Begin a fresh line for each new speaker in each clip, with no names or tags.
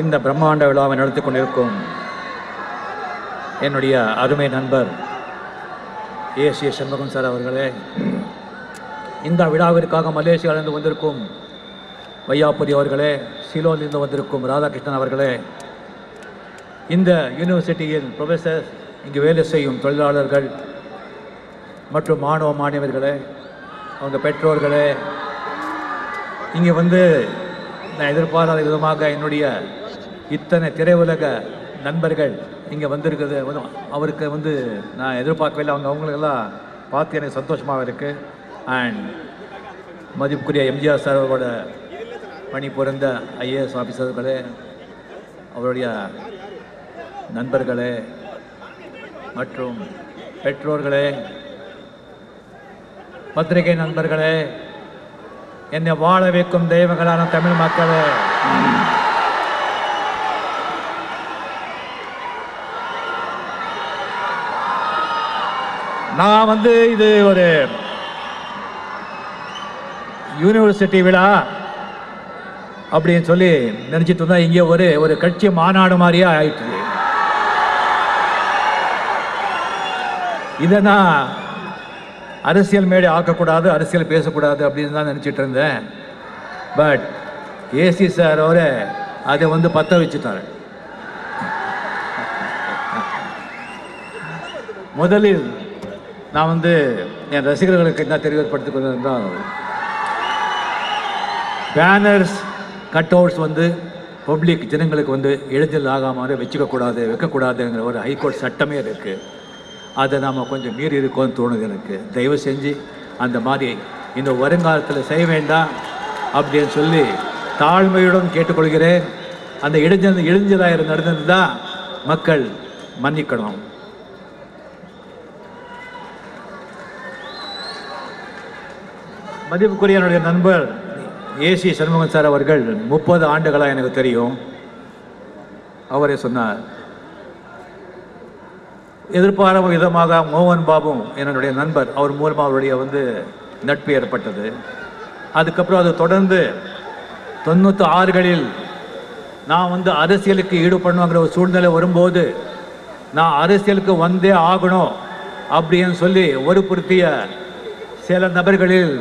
இந்த பிரம்மாண்ட விழாவை நடத்தி கொண்டிருக்கும் என்னுடைய அருமை நண்பர் ஏசி சண்முகம் சார் அவர்களே, இந்த விழாவிற்காக மலேசியாவிலிருந்து வந்திருக்கும் வையாபுரி அவர்களே, சிலோனிலிருந்து வந்திருக்கும் ராதாகிருஷ்ணன் அவர்களே, இந்த யூனிவர்சிட்டியின் ப்ரொஃபஸர், இங்கு வேலை செய்யும் தொழிலாளர்கள் மற்றும் மாணவ மாணவியர்களே, அவங்க பெற்றோர்களே, இங்கே நான் எதிர்பாராத விதமாக என்னுடைய இத்தனை திரையுலக நண்பர்கள் இங்கே வந்திருக்குது. அவருக்கு நான் எதிர்பார்க்கவில்லை. அவங்களுக்கெல்லாம் பார்த்து எனக்கு சந்தோஷமாக இருக்குது. அண்ட் மதிப்புக்குரிய எம்ஜிஆர் சார் அவரோட பணி புரிந்த ஐஏஎஸ் ஆஃபீஸர்களே, அவருடைய நண்பர்களே மற்றும் பெற்றோர்களே, பத்திரிகை நண்பர்களே, என்னை வாழ வைக்கும் தெய்வங்களான தமிழ் மக்களே, நான் இது ஒரு யூனிவர்சிட்டி விழா அப்படின்னு சொல்லி நினைச்சிட்டு இருந்தா இங்கே ஒரு கட்சி மாநாடு மாதிரியே ஆயிடுச்சு. இதை நான் அரசியல் மேடை ஆக்கக்கூடாது, அரசியல் பேசக்கூடாது அப்படின்னு தான் நினச்சிட்டு இருந்தேன். பட் ஏசி சார் அவரை அதை பற்ற வச்சுட்டார். முதலில் நான் என் ரசிகர்களுக்கு என்ன தெரியப்படுத்திக் என்றால், பேனர்ஸ் கட் அவுட்ஸ் பப்ளிக் ஜனங்களுக்கு எழுதல் ஆகாமல் வைக்கக்கூடாதுங்கிற ஒரு ஹைகோர்ட் சட்டமே இருக்குது. அதை நாம் கொஞ்சம் மீறி இருக்கோன்னு தோணுது எனக்கு. தயவு செஞ்சு அந்த மாதிரி இந்த வருங்காலத்தில் செய்ய வேண்டாம் அப்படின்னு சொல்லி தாழ்மையுடன் கேட்டுக்கொள்கிறேன். அந்த இடைஞ்சலாக நடந்தது தான் மக்கள் மன்னிக்கணும். மதிப்புக்குரிய என்னுடைய நண்பர் ஏசி சண்முகம் சார் அவர்கள் 30 ஆண்டுகளாக எனக்கு தெரியும். அவரே சொன்னார், எதிர்பாராத விதமாக மோகன் பாபு என்னுடைய நண்பர், அவர் மூலமாக அவருடைய நட்பு ஏற்பட்டது. அதுக்கப்புறம் அது தொடர்ந்து 96களில் நான் அரசியலுக்கு ஈடுபடணுங்கிற ஒரு சூழ்நிலை வரும்போது, நான் அரசியலுக்கு வந்தே ஆகணும் அப்படின்னு சொல்லி வற்புறுத்திய சில நபர்களில்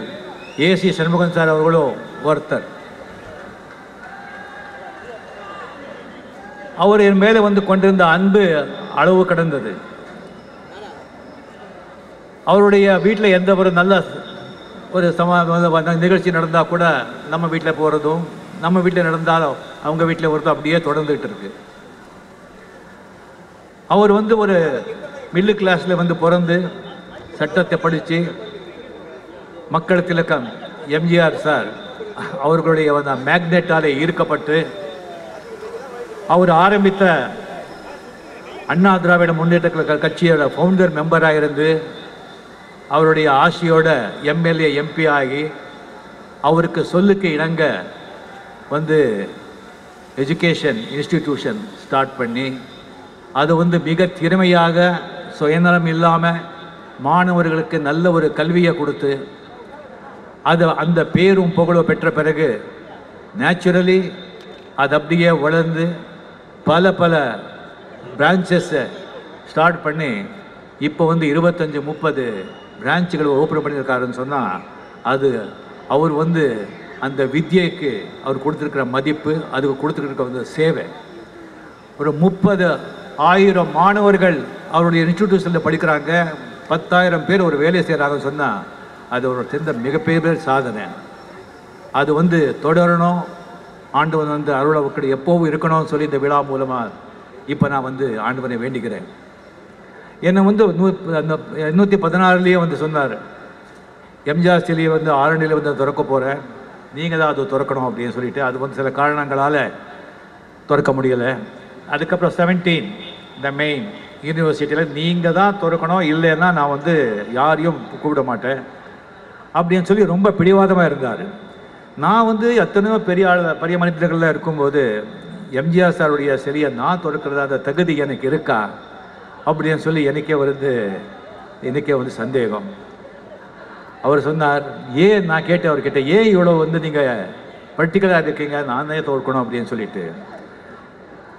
ஏசி சண்முகம் சார் அவர்களும் ஒருத்தர். அவர் என் மேலே கொண்டிருந்த அன்பு அளவு கடந்தது. அவருடைய வீட்டில் எந்த ஒரு நல்ல ஒரு நிகழ்ச்சி நடந்தால் கூட நம்ம வீட்டில் போகிறதும், நம்ம வீட்டில் நடந்தாலும் அவங்க வீட்டில் வருதும் அப்படியே தொடர்ந்துகிட்டு இருக்கு. அவர் ஒரு மிடில் கிளாஸில் பிறந்து சட்டத்தை படித்து மக்கள் திலகம் எம்ஜிஆர் சார் அவர்களுடைய மேக்னெட்டாலே ஈர்க்கப்பட்டு அவர் ஆரம்பித்த அண்ணா திராவிட முன்னேற்ற கட்சியோட ஃபவுண்டர் மெம்பராக இருந்து அவருடைய ஆசையோட எம்எல்ஏ எம்பி ஆகி அவருக்கு சொல்லுக்கு இணங்க எஜுகேஷன் இன்ஸ்டிடியூஷன் ஸ்டார்ட் பண்ணி அது மிக திறமையாக சுயநலம் இல்லாமல் மாணவர்களுக்கு நல்ல ஒரு கல்வியை கொடுத்து அந்த பேரும் புகழும் பெற்ற பிறகு நேச்சுரலி அது அப்படியே வளர்ந்து பல பிரான்ச்சஸை ஸ்டார்ட் பண்ணி இப்போ 25-30 பிரான்ச்சுகளை ஓப்பன் பண்ணியிருக்காருன்னு சொன்னால் அது அவர் அந்த வித்யைக்கு அவர் கொடுத்துருக்கிற மதிப்பு, அதுக்கு கொடுத்துருக்கிற சேவை. ஒரு 30,000 மாணவர்கள் அவருடைய இன்ஸ்டிடியூஷனில் படிக்கிறாங்க, 10,000 பேர் ஒரு வேலை செய்கிறாங்கன்னு சொன்னால் அது ஒரு சேர்ந்த மிகப்பெரிய சாதனை. அது தொடரணும். ஆண்டவன் அருளவுக்கு எப்போவும் இருக்கணும்னு சொல்லி இந்த விழா மூலமாக இப்போ நான் ஆண்டவனை வேண்டிக்கிறேன். என்னை 816லேயே சொன்னார், எம்ஜிஆர் சிலையை ஆரணியில் திறக்க போகிறேன், நீங்கள் தான் அது திறக்கணும் அப்படின்னு சொல்லிட்டு அது சில காரணங்களால் திறக்க முடியலை. அதுக்கப்புறம் 17 த மெயின் யூனிவர்சிட்டியில் நீங்கள் தான் திறக்கணும், இல்லைன்னா நான் யாரையும் கூப்பிட மாட்டேன் அப்படின்னு சொல்லி ரொம்ப பிடிவாதமாக இருந்தார். நான் எத்தனையோ பெரிய மனிதர்கள்லாம் இருக்கும்போது எம்ஜிஆர் சாருடைய சிலையை நான் திறக்கிறதா அந்த தகுதி எனக்கு இருக்கா அப்படின்னு சொல்லி எனக்கே சந்தேகம். அவர் சொன்னார், ஏன் நான் கேட்டேன் அவர்கிட்ட, ஏன் இவ்வளோ நீங்கள் பர்டிகுலராக இருக்கீங்க, நான் தான் திறக்கணும் அப்படின்னு சொல்லிட்டு.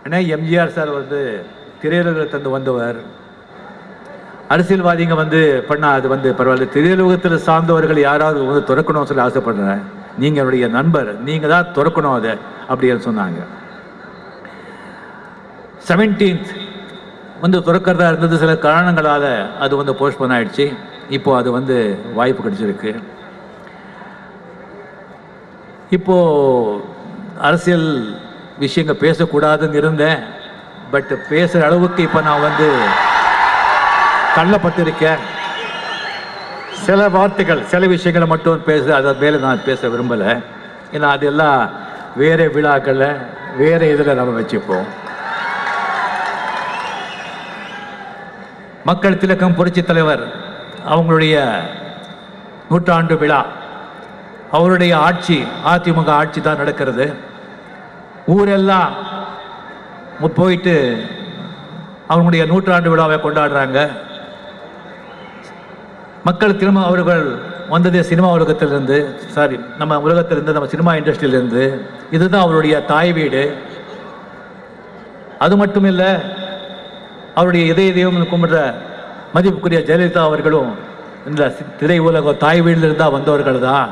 ஆனால் எம்ஜிஆர் சார் வந்து திரையுலகத்திலிருந்து வந்தவர். அரசியல்வாதிங்க வந்து பண்ணால் அது வந்து பரவாயில்ல, திரையுலகத்தில் சார்ந்தவர்கள் யாராவது வந்து திறக்கணும்னு சொல்லி ஆசைப்படுறேன். நீங்கள் என்னுடைய நண்பர், நீங்கள் தான் திறக்கணும் அதை அப்படின்னு சொன்னாங்க. 17th வந்து திறக்கிறதா இருந்தது, சில காரணங்களால் அது வந்து போஸ்ட்போன் ஆகிடுச்சு. இப்போது அது வந்து வாய்ப்பு கிடைச்சிருக்கு. இப்போது அரசியல் விஷயங்கள் பேசக்கூடாதுன்னு இருந்தேன். பட் பேசுகிற அளவுக்கு இப்போ நான் வந்து தள்ளப்பட்டிருக்கேன். சில வார்த்தைகள் சில விஷயங்களை மட்டும் அதை மேலே நான் பேச விரும்பலை. ஏன்னா அதெல்லாம் வேறு விழாக்களில் வேறு இதில் நம்ம வச்சுப்போம். மக்கள் திலகம் புரட்சி தலைவர் அவங்களுடைய 100ஆண்டு விழா, அவருடைய ஆட்சி, அதிமுக ஆட்சி தான் நடக்கிறது. ஊரெல்லாம் போயிட்டு அவங்களுடைய 100ஆண்டு விழாவை கொண்டாடுறாங்க. மக்கள் திரும்ப அவர்கள் வந்தது சினிமா உலகத்திலிருந்து, நம்ம உலகத்திலிருந்து, நம்ம சினிமா இண்டஸ்ட்ரியிலிருந்து. இதுதான் அவருடைய தாய் வீடு. அது மட்டும் இல்லை, அவருடைய இதய தெய்வம் கும்பிட்ற மதிப்புக்குரிய ஜெயலலிதா அவர்களும் இந்த திரை உலக தாய் வீட்டிலிருந்து தான் வந்தவர்கள் தான்.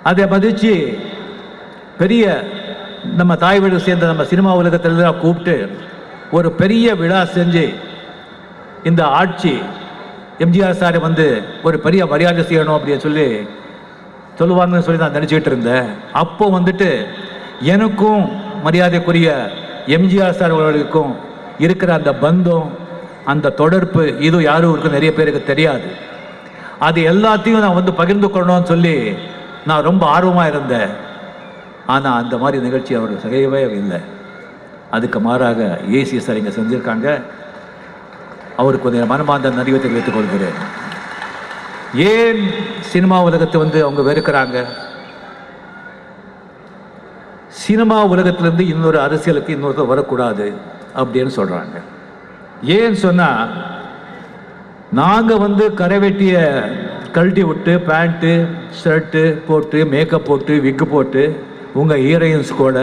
அதை மதித்து பெரிய நம்ம தாய் வீடு சேர்ந்த நம்ம சினிமா உலகத்திலிருந்து கூப்பிட்டு ஒரு பெரிய விழா செஞ்சு இந்த ஆட்சி எம்ஜிஆர் சாரை வந்து ஒரு பெரிய மரியாதை செய்யணும் அப்படின்னு சொல்லுவாங்கன்னு சொல்லி நான் நினச்சிக்கிட்டு இருந்தேன். அப்போ வந்துட்டு எனக்கும் மரியாதைக்குரிய எம்ஜிஆர் சார் அவர்களுக்கும் இருக்கிற அந்த பந்தம், அந்த தொடர்பு, இது யாரும் நிறைய பேருக்கு தெரியாது. அது எல்லாத்தையும் நான் வந்து பகிர்ந்து கொள்ளணும்னு சொல்லி நான் ரொம்ப ஆர்வமாக இருந்தேன். ஆனால் அந்த மாதிரி நிகழ்ச்சி அவர் செய்யவே இல்லை. அதுக்கு மாறாக ஏசி சார் இங்கே செஞ்சுருக்காங்க. அவருக்கு கொஞ்சம் மனமார்ந்த நன்றியை தெரிவித்துக் கொள்கிறேன். ஏன் சினிமா உலகத்தை வந்து அவங்க வெறுக்கிறாங்க? சினிமா உலகத்திலேருந்து இன்னொரு அரசியலுக்கு இன்னொருத்தர் வரக்கூடாது அப்படின்னு சொல்கிறாங்க. ஏன்னு சொன்னால், நாங்கள் வந்து கரைவெட்டியை கழட்டி விட்டு பேண்ட்டு ஷர்ட்டு போட்டு மேக்கப் போட்டு விக்கு போட்டு உங்கள் ஹீரோயின்ஸ் கூட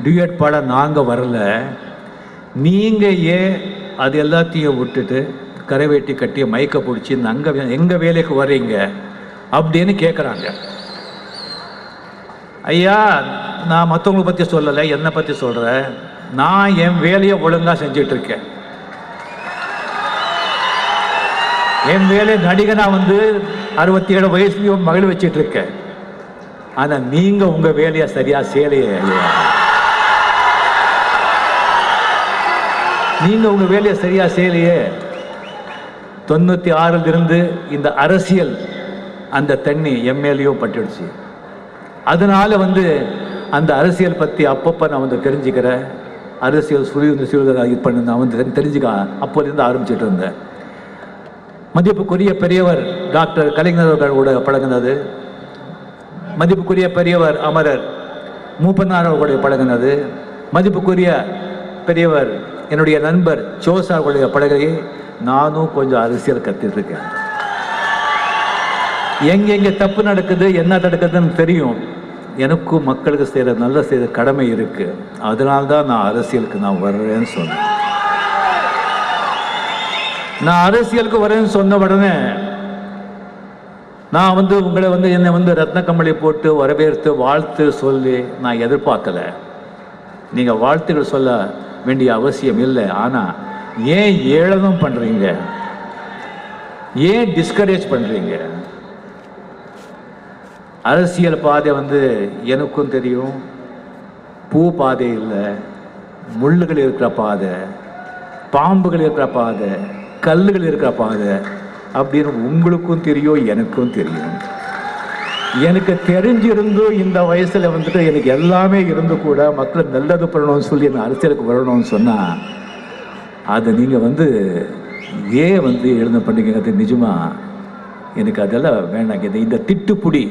டியூட் பாட நாங்கள் வரல. நீங்கள் ஏன் அது எல்லாத்தையும் விட்டுட்டு கரைவேட்டி கட்டி மைக்கை பிடிச்சி எங்கள் வேலைக்கு வர்றீங்க அப்படின்னு கேட்குறாங்க. ஐயா, நான் மற்றவங்களை பற்றி சொல்லலை, என்னை பற்றி சொல்கிறேன். நான் என் வேலையை ஒழுங்காக செஞ்சிட்ருக்கேன். என் வேலை நடிகனாக வந்து 67 வயசுலையும் மகள் வச்சிட்ருக்கேன். ஆனால் நீங்கள் உங்கள் வேலையை சரியாக செய்யலையே ஐயா. நீங்கள் உங்கள் வேலையை சரியாக செய்யலையே. 96 இந்த அரசியல் அந்த தண்ணி எம்எல்ஏவும் பட்டுடுச்சு. அதனால் வந்து அந்த அரசியல் பற்றி அப்பப்போ நான் வந்து தெரிஞ்சுக்கிறேன். அரசியல் சுயதாக இது பண்ண நான் வந்து தெரிஞ்சுக்க அப்போலேருந்து ஆரம்பிச்சுட்டு இருந்தேன். மதிப்புக்குரிய பெரியவர் டாக்டர் கலைஞர் அவர்களோட பழகினது, மதிப்புக்குரிய பெரியவர் அமரர் மூப்பனார் அவர்களுடைய பழகினது, மதிப்புக்குரிய பெரியவர் என்னுடைய நண்பர் ஜோசா அவர்களுடைய பழகையை நானும் கொஞ்சம் அரசியல் கற்றுட்ருக்கேன். எங்கெங்கே தப்பு நடக்குது, என்ன நடக்குதுன்னு தெரியும். எனக்கும் மக்களுக்கு செய்கிற கடமை இருக்குது. அதனால்தான் நான் அரசியலுக்கு நான் வர்றேன்னு சொன்னேன். நான் அரசியலுக்கு வரேன்னு சொன்ன உடனே நான் வந்து உங்களை வந்து என்னை வந்து ரத்ன கம்பளி போட்டு வரவேற்று வாழ்த்து சொல்லி நான் எதிர்பார்க்கலை. நீங்கள் வாழ்த்துக்கள் சொல்ல வேண்டிய அவசியம் இல்லை. ஆனால் ஏன் ஏளனம் பண்ணுறீங்க? ஏன் டிஸ்கரேஜ் பண்ணுறீங்க? அரசியல் பாதை வந்து எனக்கும் தெரியும். பூ பாதை இல்லை, முள்ளுகள் இருக்கிற பாதை, பாம்புகள் இருக்கிற பாதை, கல்லுகள் இருக்கிற பாதை அப்படின்னு உங்களுக்கும் தெரியும், எனக்கும் தெரியும். எனக்கு தெரிஞ்சிருந்தும் இந்த வயசில் வந்துட்டு எனக்கு எல்லாமே இருந்து கூட மக்கள் நல்லது பண்ணணும்னு சொல்லி நான் அரசியலுக்கு வரணும்னு சொன்னால் அதை நீங்கள் வந்து ஏன் வந்து எழுத பண்ணிக்க? அது நிஜமாக எனக்கு அதெல்லாம் வேண்டாங்க. இந்த திட்டுப்புடி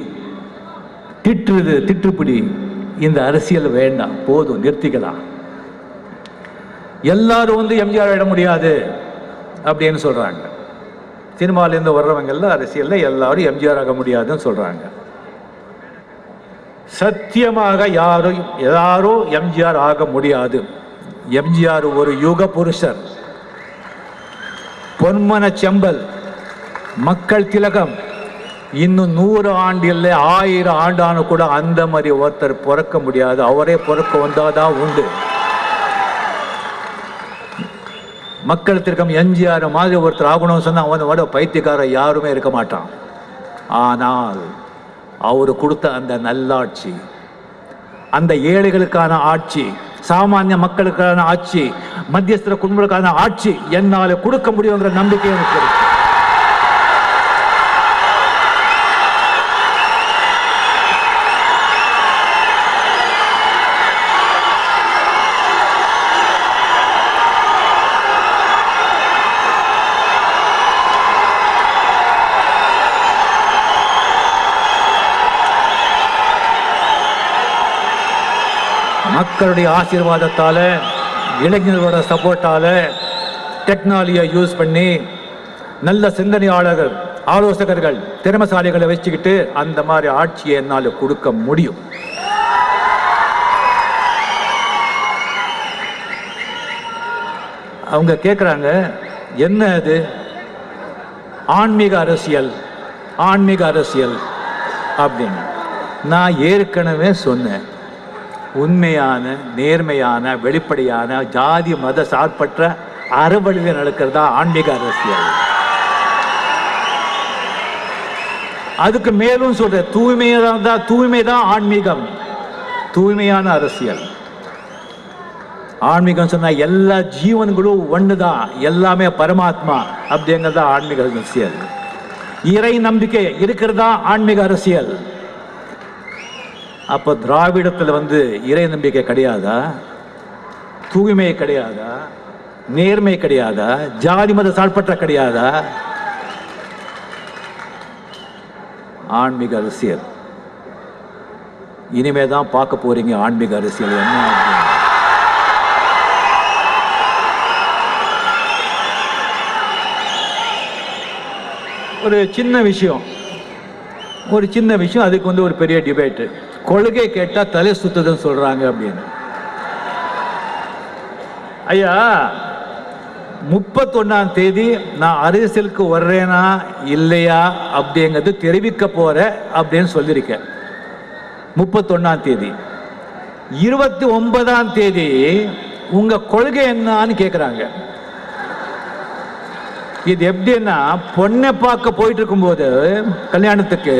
இந்த அரசியல் வேண்டாம், போதும், நிறுத்திக்கலாம். எல்லாரும் வந்து எம்ஜிஆர் விட முடியாது அப்படின்னு சொல்கிறாங்க. சினிமாலேருந்து வர்றவங்க எல்லாம் அரசியலில் எல்லாரும் எம்ஜிஆர் ஆக முடியாதுன்னு சொல்கிறாங்க. சத்தியமாக யாரோ எம்ஜிஆர் ஆக முடியாது. எம்ஜிஆர் ஒரு யுக புருஷர், பொன்மன செம்பல், மக்கள் திலகம். இன்னும் 100 ஆண்டு இல்லை, 1000 ஆண்டானு கூட அந்த மாதிரி ஒருத்தர் பிறக்க முடியாது. அவரே பிறக்க வந்தாதான் உண்டு. மக்கள் திலகம் எம்ஜிஆர் மாதிரி ஒருத்தர் ஆகணும்னு சொன்னா அவனோட பைத்தியக்காரர் யாருமே இருக்க மாட்டான். ஆனால் அவரு கொடுத்த அந்த நல்லாட்சி, அந்த ஏழைகளுக்கான ஆட்சி, சாமானிய மக்களுக்கான ஆட்சி, மத்தியஸ்தர குடும்பங்களுக்கான ஆட்சி என்னால கொடுக்க முடியுங்கிற நம்பிக்கை எனக்கு இருக்கு. மக்களுடைய ஆசீர்வாதத்தால, இளைஞர்களோட சப்போர்ட்டால, டெக்னாலஜியை யூஸ் பண்ணி நல்ல சிந்தனையாளர்கள், ஆலோசகர்கள், திறமசாலிகளை வச்சுக்கிட்டு அந்த மாதிரி ஆட்சியை என்னால் கொடுக்க முடியும். அவங்க கேட்குறாங்க, என்ன அது ஆன்மீக அரசியல், ஆன்மீக அரசியல் அப்படின்னு. நான் ஏற்கனவே சொன்னேன், உண்மையான, நேர்மையான, வெளிப்படையான, ஜாதி மத சார்பற்ற அறவழியில் நடக்கிறதா ஆன்மீக அரசியல். அதுக்கு மேலும் சொல்ற, தூய்மைதான் ஆன்மீகம், தூய்மையான அரசியல். ஆன்மீகம் சொன்னா எல்லா ஜீவன்களும் ஒண்ணுதான், எல்லாமே பரமாத்மா அப்படிங்கிறதா ஆன்மீக அரசியல். இறை நம்பிக்கை இருக்கிறதா ஆன்மீக அரசியல். அப்போ திராவிடத்தில் இறை நம்பிக்கை கிடையாதா? தூய்மை கிடையாதா? நேர்மை கிடையாதா? ஜாதி மத சார்பற்ற கிடையாதா? ஆன்மீக அரசியல் இனிமே தான் பார்க்க போறீங்க. ஆன்மீக அரசியல் என்ன? ஒரு சின்ன விஷயம், அதுக்கு ஒரு பெரிய டிபேட்டு. கொள்கை கேட்டா தலை சுத்துதுன்னு சொல்றாங்க அப்படின்னு. ஐயா, 31ஆம் தேதி நான் அரசியலுக்கு வர்றேனா இல்லையா அப்படிங்கிறது தெரிவிக்க போற அப்படின்னு சொல்லியிருக்கேன். 31ஆம் தேதி. 29ஆம் தேதி உங்க கொள்கை என்னன்னு கேட்குறாங்க. இது எப்படின்னா, பொண்ணை பார்க்க போயிட்டு இருக்கும்போது கல்யாணத்துக்கு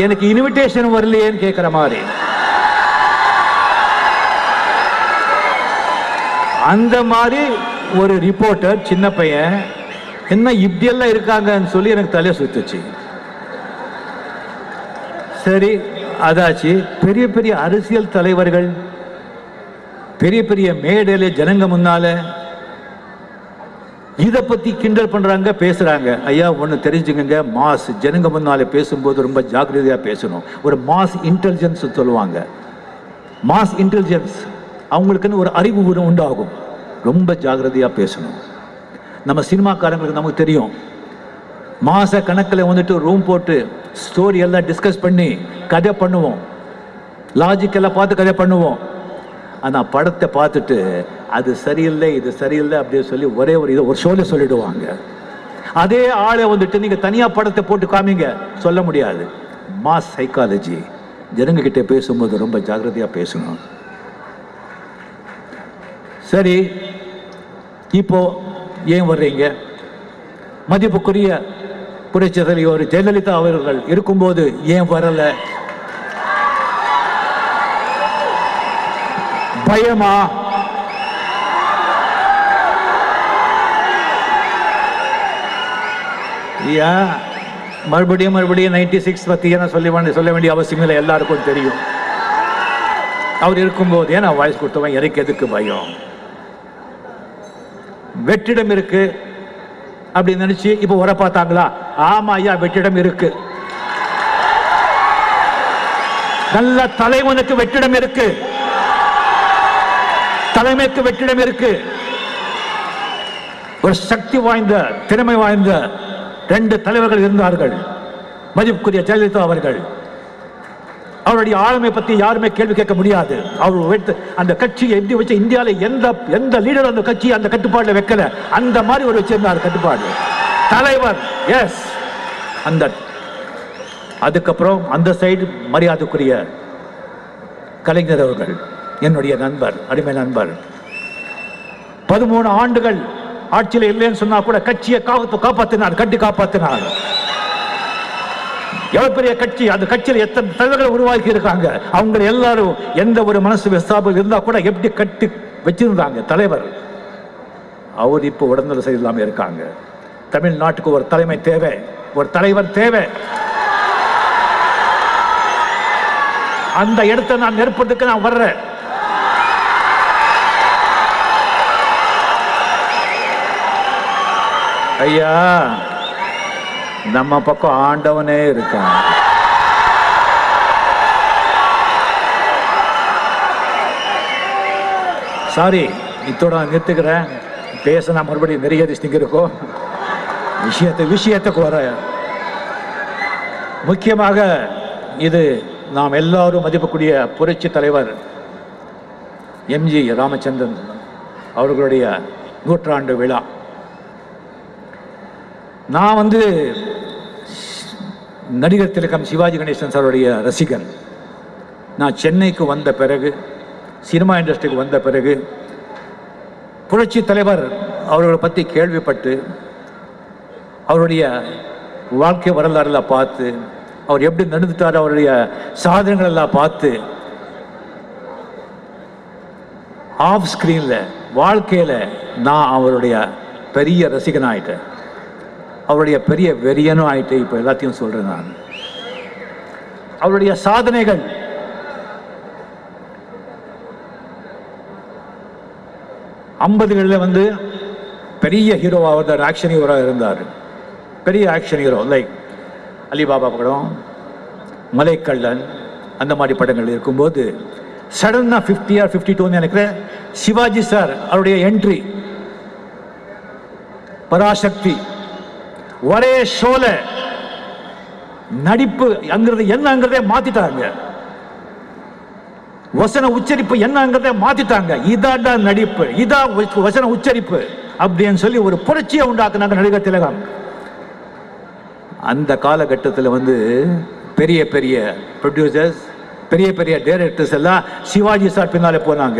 எனக்கு இன்விடேஷன் வரலையேன்னு கேட்குற மாதிரி. அந்த மாதிரி ஒரு ரிப்போர்ட்டர், சின்ன பையன், என்ன இப்படியெல்லாம் இருக்காங்கன்னு சொல்லி எனக்கு தலையை சுத்துச்சு. சரி, அதாச்சு. பெரிய பெரிய அரசியல் தலைவர்கள் பெரிய பெரிய மேடையில ஜனங்க முன்னால இதை பத்தி கிண்டல் பண்றாங்க, பேசுறாங்க. ஐயா, ஒன்று தெரிஞ்சுக்கங்க, மாஸ் ஜனங்க முன்னாலே பேசும்போது ரொம்ப ஜாக்கிரதையா பேசணும். ஒரு மாஸ் இன்டெலிஜென்ஸ் சொல்லுவாங்க. மாஸ் இன்டெலிஜென்ஸ், அவங்களுக்குன்னு ஒரு அறிவு உண்டாகும். ரொம்ப ஜாக்கிரதையா பேசணும். நம்ம சினிமாக்காரங்களுக்கு நமக்கு தெரியும், மாச கணக்கில் ரூம் போட்டு ஸ்டோரி எல்லாம் டிஸ்கஸ் பண்ணி கதை பண்ணுவோம், லாஜிக் எல்லாம் பார்த்து கதை பண்ணுவோம். ஆனால் படத்தை பார்த்துட்டு அது சரியில்லை, இது சரியில்லை அப்படின்னு சொல்லி ஒரே ஒரு ஷோல சொல்லிடுவாங்க. அதே ஆளை நீங்க தனியா படத்தை போட்டு காமிங்க, சொல்ல முடியாது. Mass psychology. ஜனங்க கிட்ட பேசும்போது ரொம்ப ஜாக்கிரதையா பேசணும். சரி, இப்போ ஏன் வர்றீங்க? மதிப்புக்குரிய புரட்சி தலைவர் ஜெயலலிதா அவர்கள் இருக்கும்போது ஏன் வரல? பயமா? மறுபடியும் 96 பத்தி சொல்ல வேண்டிய அவசியம் இல்லை, எல்லாருக்கும் தெரியும். அவர் இருக்கும்போது நான் வாய்ஸ் கொடுத்தவன், எனக்கு எதுக்கு பயம்? வெற்றிடம் இருக்கு அப்படின்னு நினைச்சு இப்ப வர பார்த்தாங்களா? ஆமா ஐயா, வெற்றிடம் இருக்கு. நல்ல தலைவனுக்கு வெற்றிடம் இருக்கு, தலைமைக்கு வெற்றிடம் இருக்கு. ஒரு சக்தி வாய்ந்த, திறமை வாய்ந்த 2 தலைவர்கள் இருந்தார்கள். மதிப்புக்குரிய ஜெயலலிதா அவர்கள், அவருடைய ஆளுமை பற்றி யாருமே கேள்வி கேட்க முடியாது. அவர் அந்த கட்சியை எப்படி வச்சு இந்தியாவில் எந்த லீடர் அந்த கட்சி அந்த கட்டுப்பாட்டில் வைக்கல, அந்த மாதிரி ஒரு வச்சிருந்தார் கட்டுப்பாடு தலைவர். எஸ், அந்த அதுக்கப்புறம் அந்த சைடு மரியாதைக்குரிய கலைஞர் அவர்கள் என்னுடைய நண்பர், அருமை நண்பர். 13 ஆண்டுகள் ஆட்சியில் இல்லைன்னு சொன்னா கூட கட்சியை காப்பாற்றினார், கட்டி காப்பாற்றினார். எவ்வளவு பெரிய கட்சி, அந்த கட்சியில் எத்தனை தலைவர்கள் உருவாக்கி இருக்காங்க. அவங்க எல்லாரும் எந்த ஒரு மனசு விசாபம் இருந்தா கூட எப்படி கட்டி வச்சிருந்தாங்க தலைவர். அவர் இப்போ உடல்நல செய்யலாம இருக்காங்க. தமிழ்நாட்டுக்கு ஒரு தலைமை தேவை, ஒரு தலைவர் தேவை. அந்த இடத்தை நான் நிரப்புறதுக்கு நான் வர்றேன். ஐயா, நம்ம பக்கம் ஆண்டவனே இருக்கான். சாரி, இத்தோட நான் நிறுத்துக்கிறேன். பேச நான் மறுபடியும் நிறைய திங்க இருக்கோம். விஷயத்துக்கு வர முக்கியமாக இது நாம் எல்லாரும் மதிப்புக்கூடிய புரட்சி தலைவர் எம்ஜி ராமச்சந்திரன் அவர்களுடைய 100ஆண்டு விழா. நான் நடிகர் திலகம் சிவாஜி கணேசன் சாருடைய ரசிகன். நான் சென்னைக்கு வந்த பிறகு, சினிமா இண்டஸ்ட்ரிக்கு வந்த பிறகு புரட்சி தலைவர் அவர்களை பற்றி கேள்விப்பட்டு அவருடைய வாழ்க்கை வரலாறுலாம் பார்த்து, அவர் எப்படி நடந்துட்டார், அவருடைய சாதனைகள் எல்லாம் பார்த்து, ஆஃப் ஸ்கிரீன்ல வாழ்க்கையில் நான் அவருடைய பெரிய ரசிகன் ஆயிட்டேன், அவருடைய பெரிய வெறியனும் ஆயிட்டு. இப்போ எல்லாத்தையும் சொல்றேன் நான். அவருடைய சாதனைகள், ஐம்பதுகளில் பெரிய ஹீரோவாக ஆக்ஷன் ஹீரோவாக இருந்தார். பெரிய ஆக்ஷன் ஹீரோ லைக் அலிபாபா படம், மலைக்கள்ளன், அந்த மாதிரி படங்கள் இருக்கும்போது சடனா 50 or 52 நினைக்கிறேன், சிவாஜி சார் அவருடைய என்ட்ரி, பராசக்தி, ஒரே ஷோல நடிப்பு அங்கிறது என்னங்கிறதே மாத்திட்டாங்க. வசன உச்சரிப்பு என்னங்கிறதே மாத்திட்டாங்க. இதாண்டா நடிப்பு, இதான் வசன உச்சரிப்பு அப்படின்னு சொல்லி ஒரு புரட்சியை உண்டாக்குனாங்க நடிகர் திலகம். அந்த காலகட்டத்தில் பெரிய பெரிய ப்ரொடியூசர்ஸ், பெரிய பெரிய டைரக்டர்ஸ் எல்லாம் சிவாஜி சார் பின்னாலே போனாங்க.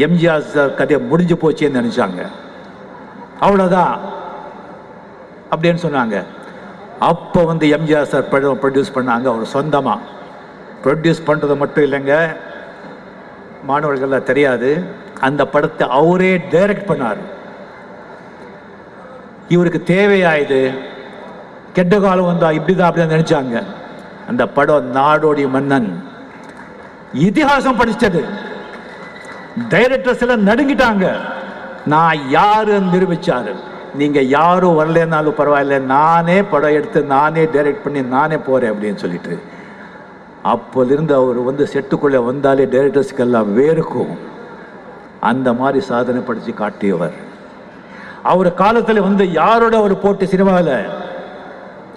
எம்ஜிஆர் சார் கதையை முடிஞ்சு போச்சேன்னு நினைச்சாங்க. அவ்வளோதான் அப்படின்னு சொன்னாங்க. அப்போ எம்ஜிஆர் சார் படம் ப்ரொடியூஸ் பண்ணாங்க. அவர் சொந்தமாக ப்ரொடியூஸ் பண்ணுறது மட்டும் இல்லைங்க, மாணவர்கள்லாம் தெரியாது, அந்த படத்தை அவரே டைரக்ட் பண்ணார். இவருக்கு தேவையாயுது, கெட்ட காலம் வந்தா இப்படிதான் அப்படிதான் நினைச்சாங்க. அந்த படம் நாடோடி மன்னன் இதிகாசம் படிச்சது. டைரக்டர்ஸ் எல்லாம் நடுங்கிட்டாங்க. நான் யாரு நிரூபிச்சாரு. நீங்க யாரும் வரலனாலும் பரவாயில்ல, நானே படம் எடுத்து நானே டைரக்ட் பண்ணி நானே போறேன் அப்படின்னு சொல்லிட்டு, அப்போலிருந்து அவர் செட்டுக்குள்ளே வந்தாலே டைரக்டர்ஸ்க்கெல்லாம் வேறுக்கும். அந்த மாதிரி சாதனை படித்து காட்டியவர். அவர் காலத்தில் யாரோட ஒரு போட்டி, சினிமாவில்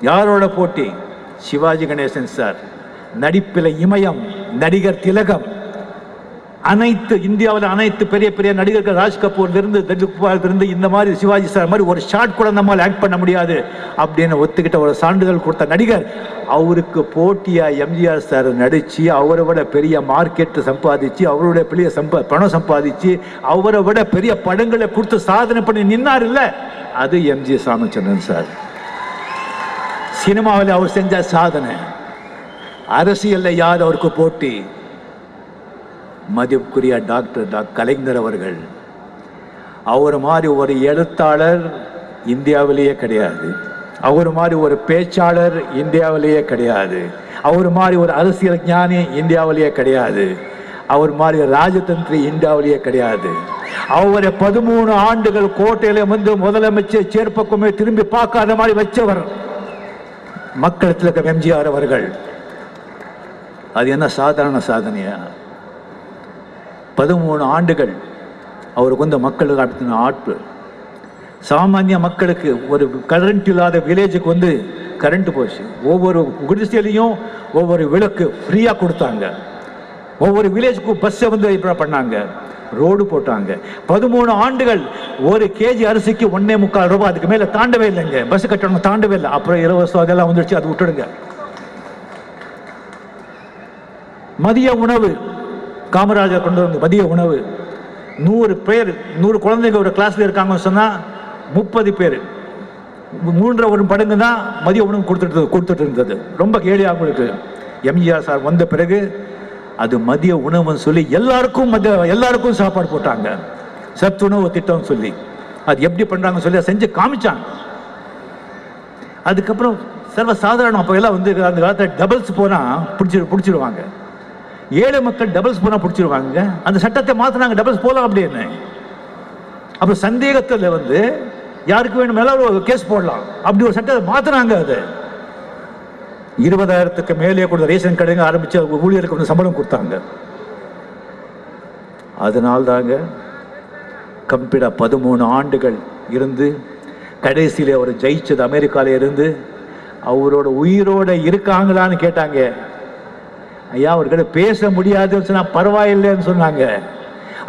யாரோட போட்டி? சிவாஜி கணேசன் சார். நடிப்பில் இமயம் நடிகர் திலகம். அனைத்து இந்தியாவில் அனைத்து பெரிய பெரிய நடிகர்கள், ராஜ் கபூர்லேருந்து இருந்து இந்த மாதிரி சிவாஜி சார் மாதிரி ஒரு ஷாட் கூட நம்மால் ஆக்ட் பண்ண முடியாது அப்படின்னு ஒத்துக்கிட்ட ஒரு சான்றிதழ் கொடுத்த நடிகர். அவருக்கு போட்டியா எம்ஜிஆர் சார் நடிச்சு அவரை விட பெரிய மார்க்கெட் சம்பாதிச்சு, அவருடைய பெரிய பணம் சம்பாதிச்சு, அவரை விட பெரிய படங்களை கொடுத்து சாதனை பண்ணி நின்னார் இல்ல, அது எம்ஜி ராமச்சந்திரன் சார். சினிமாவில் அவர் செஞ்ச சாதனை. அரசியல்ல யார் அவருக்கு போட்டி? மதிப்புக்குரிய டாக்டர் கலைஞர் அவர்கள். அவர் மாதிரி ஒரு எழுத்தாளர் இந்தியாவிலேயே கிடையாது. அவர் மாதிரி ஒரு பேச்சாளர் இந்தியாவிலேயே கிடையாது. அவர் மாதிரி ஒரு அரசியல் ஞானி இந்தியாவிலேயே கிடையாது. அவர் மாதிரி ராஜதந்திரி இந்தியாவிலேயே கிடையாது. அவரை 13 ஆண்டுகள் கோட்டையில முதலமைச்சர் சேர்ப்பக்குமே திரும்பி பார்க்காத மாதிரி வச்சவர் மக்கள் எம்ஜிஆர் அவர்கள். அது என்ன சாதாரண சாதனையா? 13 ஆண்டுகள் அவருக்கு மக்களுக்கு அடுத்த ஆட்பு. சாமானிய மக்களுக்கு ஒரு கரண்ட் இல்லாத வில்லேஜுக்கு கரண்ட் போச்சு. ஒவ்வொரு குடிசையிலையும் ஒவ்வொரு விளக்கு ஃப்ரீயாக கொடுத்தாங்க. ஒவ்வொரு வில்லேஜுக்கு பஸ்ஸை வந்து பண்ணாங்க, ரோடு போட்டாங்க. 13 ஆண்டுகள் 1 kg அரிசிக்கு 1.25 ரூபாய், அதுக்கு மேலே தாண்டவே இல்லைங்க. பஸ் கட்டணம் தாண்டவே இல்லை. அப்புறம் இலவசம் அதெல்லாம் வந்துடுச்சு, அது விட்டுடுங்க. மதிய உணவு காமராஜர் கொண்டு வந்து மதிய உணவு 100 குழந்தைங்க ஒரு கிளாஸ்ல இருக்காங்கன்னு சொன்னா 30 பேர் 3 மடங்கு தான் மதிய உணவு கொடுத்துட்டு இருந்தது. ரொம்ப கேலியாக இருக்கு. எம்ஜிஆர் சார் வந்த பிறகு அது மதிய உணவுன்னு சொல்லி எல்லாருக்கும் சாப்பாடு போட்டாங்க. சத்துணவு திட்டம் சொல்லி அது எப்படி பண்றாங்கன்னு சொல்லி செஞ்சு காமிச்சாங்க. அதுக்கப்புறம் சர்வசாதாரணம் அப்போ எல்லாம் வந்து அந்த காலத்தில் டபுள்ஸ் போனா பிடிச்சிருவாங்க. ஏழை மக்கள் டபுள்ஸ் போனா பிடிச்சிருவாங்க. அந்த சட்டத்தை மாத்தினாங்க, டபுள்ஸ் போலாம் அப்படின்னு. அப்புறம் சந்தேகத்தில் வந்து யாருக்கு வேணும் மேலும் கேஸ் போடலாம், அப்படி ஒரு சட்டத்தை மாத்தினாங்க. அது 20,000க்கு மேலே கொடுத்த ரேஷன் கடைங்க ஆரம்பிச்சு ஊழியருக்கு வந்து சம்பளம் கொடுத்தாங்க. அதனால் தாங்க கம்ப்ளீட்டா 13 ஆண்டுகள் இருந்து கடைசியில் அவர் ஜெயிச்சது அமெரிக்கால இருந்து. அவரோட உயிரோட இருக்காங்களான்னு கேட்டாங்க. ஐயா அவர்கிட்ட பேச முடியாதுன்னு சொன்னா பரவாயில்லைன்னு சொன்னாங்க.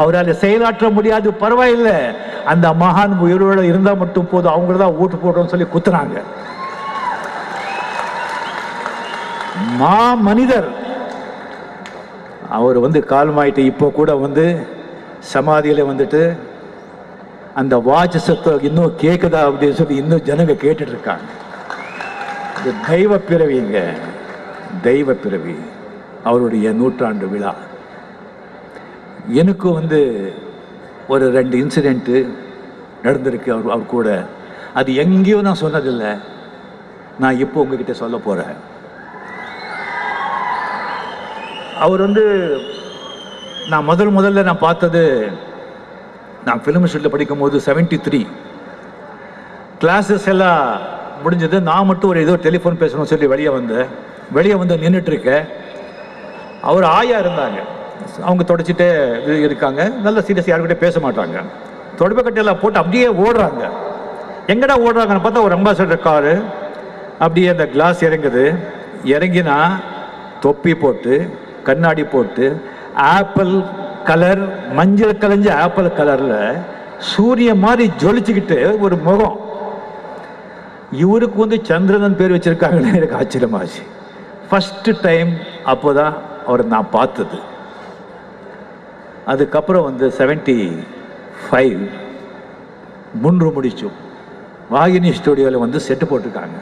அவரால் செயலாற்ற முடியாது, பரவாயில்லை, அந்த மகான் உயிரோட இருந்தா மட்டும் போதும், அவங்கள தான் ஓட்டு போடுறோம்னு சொல்லி குத்துறாங்க. மா மனிதர் அவர் வந்து காலமாயிட்டு இப்போ கூட வந்து சமாதியில வந்துட்டு அந்த வாட்ச் சத்தம் இன்னும் கேட்குதா அப்படின்னு சொல்லி இன்னும் ஜனங்க கேட்டுட்டு இருக்காங்க. தெய்வ பிறவிங்க, தெய்வ பிறவி. அவருடைய 100ஆண்டு விழா. எனக்கும் வந்து ஒரு 2 இன்சிடென்ட்டு நடந்திருக்கு அவர் கூட. அது எங்கேயும் நான் சொன்னதில்லை, நான் இப்போ உங்ககிட்ட சொல்ல போறேன். அவர் வந்து நான் முதல்ல நான் பார்த்தது, நான் ஃபிலிம் இன்ஸ்டியூட்டில் படிக்கும் போது 73 கிளாஸஸ் எல்லாம் முடிஞ்சது. நான் மட்டும் ஏதோ டெலிஃபோன் பேசணும்னு சொல்லி வெளியே வந்து நின்றுட்டு இருக்கேன். அவர் ஆயா இருந்தாங்க, அவங்க தொடச்சிட்டே இருக்காங்க. நல்ல சீரியஸ், யாருக்கிட்டே பேச மாட்டாங்க. தொடப்பக்கட்டையெல்லாம் போட்டு அப்படியே ஓடுறாங்க. எங்கடா ஓடுறாங்கன்னு பார்த்தா ஒரு அம்பாசடர் காரு அப்படியே அந்த கிளாஸ் இறங்கினா தொப்பி போட்டு கண்ணாடி போட்டு ஆப்பிள் கலர், மஞ்சள் கலைஞ்ச ஆப்பிள் கலர்ல சூரிய மாதிரி ஜொலிச்சுக்கிட்டு ஒரு முகம். இவருக்கு வந்து சந்திரன் பேர் வச்சிருக்காங்கன்னு எனக்கு ஆச்சரியமாச்சு. ஃபர்ஸ்ட் டைம் அப்போதான் அவர் நான் பார்த்தது. அதுக்கப்புறம் வந்து 75 முன்று முடிச்சோம். வாகினி ஸ்டுடியோவில் வந்து செட்டு போட்டிருக்காங்க.